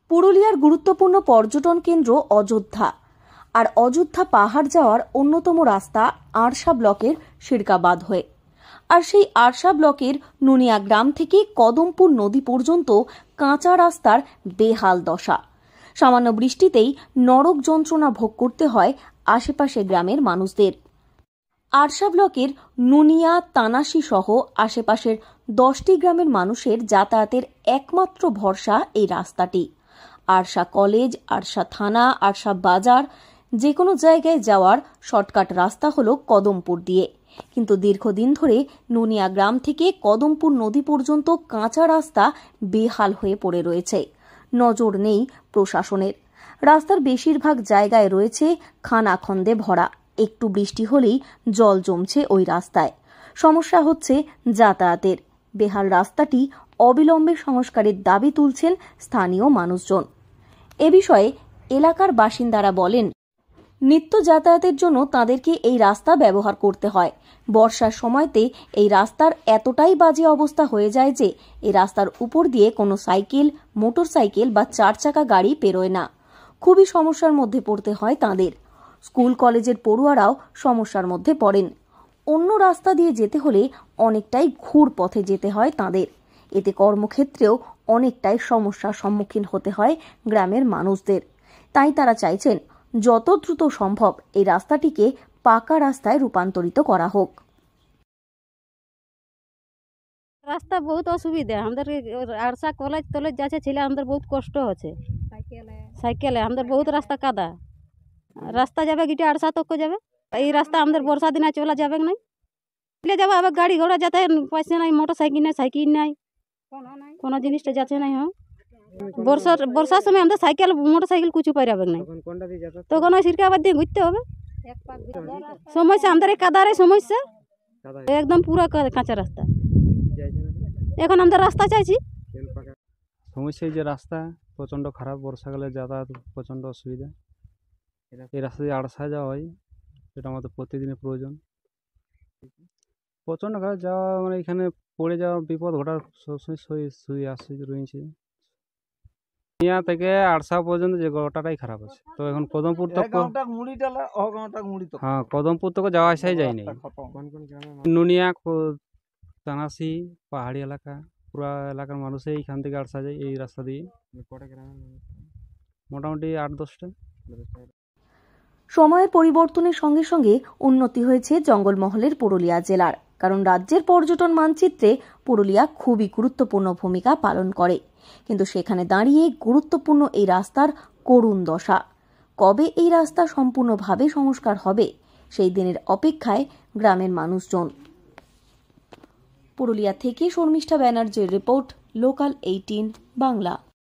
পুরুলিয়ার গুরুত্বপূর্ণ পর্যটন কেন্দ্র অযোধ্যা। আর অযোধ্যা পাহাড় যাওয়ার অন্যতম রাস্তা আরশা ব্লকের শিরকাবাদ হয়ে। আর সেই আরশা ব্লকের নুনিয়া গ্রাম থেকে কদমপুর নদী পর্যন্ত কাঁচা রাস্তার বেহাল দশা। সামান্য বৃষ্টিতেই নরক যন্ত্রণা ভোগ করতে হয় আশেপাশের গ্রামের মানুষদের। আরশা ব্লকের নুনিয়া, তানাশি সহ আশেপাশের 10টি গ্রামের মানুষের যাতায়াতের একমাত্র ভরসা এই রাস্তাটি। আরশা কলেজ, আরশা থানা, আরশা বাজার যে কোনো জায়গায় যাওয়ার শর্টকাট রাস্তা হলো কদমপুর দিয়ে। কিন্তু দীর্ঘদিন ধরে নুনিয়া গ্রাম থেকে কদমপুর নদী পর্যন্ত কাঁচা রাস্তা বেহাল হয়ে পড়ে রয়েছে। নজর নেই প্রশাসনের। রাস্তার বেশিরভাগ জায়গায় রয়েছে খানাখন্দে ভরা। একটু বৃষ্টি হলেই জল জমছে ওই রাস্তায়। সমস্যা হচ্ছে যাতায়াতের। বেহাল রাস্তাটি অবিলম্বে সংস্কারের দাবি তুলছেন স্থানীয় মানুষজন। এ বিষয়ে এলাকার বাসিন্দারা বলেন, নিত্য যাতায়াতের জন্য তাদেরকে এই রাস্তা ব্যবহার করতে হয়। বর্ষার সময়তে এই রাস্তার এতটাই বাজে অবস্থা হয়ে যায় যে এই রাস্তার উপর দিয়ে কোনো সাইকেল, মোটরসাইকেল বা 4 চাকা গাড়ি পেরোয় না। খুবই সমস্যার মধ্যে পড়তে হয় তাদের। স্কুল কলেজের পড়ুয়ারাও সমস্যার মধ্যে পড়েন। অন্য রাস্তা দিয়ে যেতে হলে অনেকটাই ঘুর পথে যেতে হয় তাদের। এতে কর্মক্ষেত্রেও অনেকটাই সমস্যার সম্মুখীন হতে হয় গ্রামের মানুষদের। তাই তারা চাইছেন যত দ্রুত সম্ভব এই রাস্তাটিকে পাকা রাস্তায় রূপান্তরিত করা হোক। রাস্তা বহুত অসুবিধা আমাদের। আরশা কলেজ টলেজ যাচ্ছে ছেলে আমাদের বহুত কষ্ট হচ্ছে। সাইকেলে আমাদের বহুত রাস্তা কাদা। রাস্তা যাবে গিয়ে আরশা তক যাবে। এই রাস্তা আমাদের বর্ষা দিনে চলা যাবে না। যাবো আবার গাড়ি ঘোড়া যাতে পয়সা নাই, সাইকেল নাই, কোনো জিনিসটা যাচ্ছে নাই। হ্যাঁ, বর্ষার সময় আমাদের সাইকেল, মোটরসাইকেল কিছু পাইবে না। তখন ওই শিরকাবাদ দিয়ে ঘুরতে হবে। সমস্যা আমাদের এই কাদারে সমস্যা, একদম পুরো কাঁচা রাস্তা। এখন আমরা রাস্তা চাইছি। সমস্যা এই যে রাস্তা প্রচণ্ড খারাপ, বর্ষাকালে যাতায়াত প্রচণ্ড অসুবিধা। এই রাস্তা দিয়ে আড়সা যাওয়া হয়, সেটা আমাদের প্রতিদিনের প্রয়োজন। প্রচণ্ড খারাপ যাওয়া মানে এখানে পড়ে যাওয়া বিপদ ঘটার সবসময় রয়েছে। নিয়া থেকে আড়সা পর্যন্ত যে গোটাটাই খারাপ আছে। তো এখন কদমপুর তো হ্যাঁ, কদমপুর তো যাওয়া আসাই যায়নি। নুনিয়া, তানাশি, পাহাড়ি এলাকা, পুরা এলাকার মানুষই এইখান থেকে আড়সা যায় এই রাস্তা দিয়ে। মোটামুটি 8-10টা। সময়ের পরিবর্তনের সঙ্গে সঙ্গে উন্নতি হয়েছে জঙ্গলমহলের পুরুলিয়া জেলার। কারণ রাজ্যের পর্যটন মানচিত্রে পুরুলিয়া খুবই গুরুত্বপূর্ণ ভূমিকা পালন করে। কিন্তু সেখানে দাঁড়িয়ে গুরুত্বপূর্ণ এই রাস্তার করুণ দশা। কবে এই রাস্তা সম্পূর্ণভাবে সংস্কার হবে সেই দিনের অপেক্ষায় গ্রামের মানুষজন। পুরুলিয়া থেকে শর্মিষ্ঠা ব্যানার্জির রিপোর্ট, লোকাল 18 বাংলা।